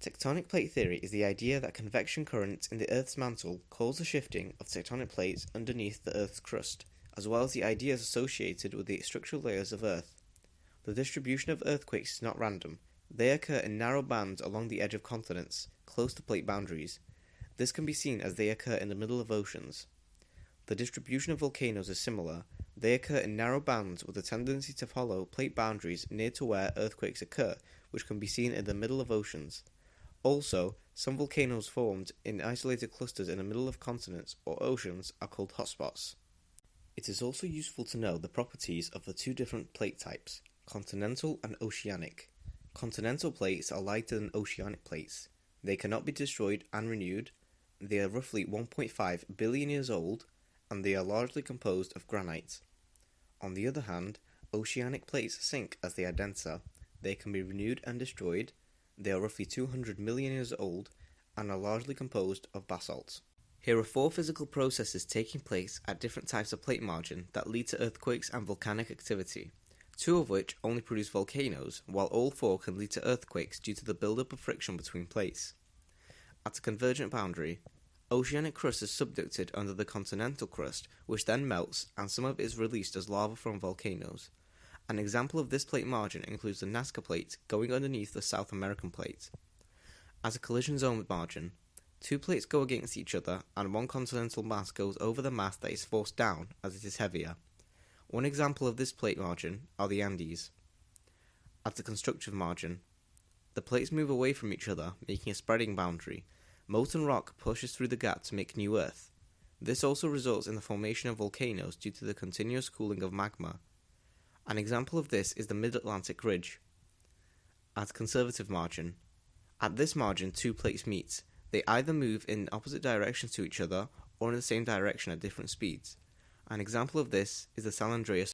Tectonic plate theory is the idea that convection currents in the Earth's mantle cause the shifting of tectonic plates underneath the Earth's crust, as well as the ideas associated with the structural layers of Earth. The distribution of earthquakes is not random. They occur in narrow bands along the edge of continents, close to plate boundaries. This can be seen as they occur in the middle of oceans. The distribution of volcanoes is similar. They occur in narrow bands with a tendency to follow plate boundaries near to where earthquakes occur, which can be seen in the middle of oceans. Also, some volcanoes formed in isolated clusters in the middle of continents or oceans are called hotspots. It is also useful to know the properties of the two different plate types, continental and oceanic. Continental plates are lighter than oceanic plates. They cannot be destroyed and renewed. They are roughly 1.5 billion years old, and they are largely composed of granite. On the other hand, oceanic plates sink as they are denser. They can be renewed and destroyed. They are roughly 200 million years old and are largely composed of basalt. Here are 4 physical processes taking place at different types of plate margin that lead to earthquakes and volcanic activity, 2 of which only produce volcanoes, while all 4 can lead to earthquakes due to the buildup of friction between plates. At a convergent boundary, oceanic crust is subducted under the continental crust, which then melts and some of it is released as lava from volcanoes. An example of this plate margin includes the Nazca Plate going underneath the South American Plate. As a collision zone margin, 2 plates go against each other and one continental mass goes over the mass that is forced down as it is heavier. One example of this plate margin are the Andes. At the constructive margin, the plates move away from each other, making a spreading boundary. Molten rock pushes through the gap to make new Earth. This also results in the formation of volcanoes due to the continuous cooling of magma. An example of this is the Mid-Atlantic Ridge. At conservative margin, at this margin 2 plates meet. They either move in opposite directions to each other or in the same direction at different speeds. An example of this is the San Andreas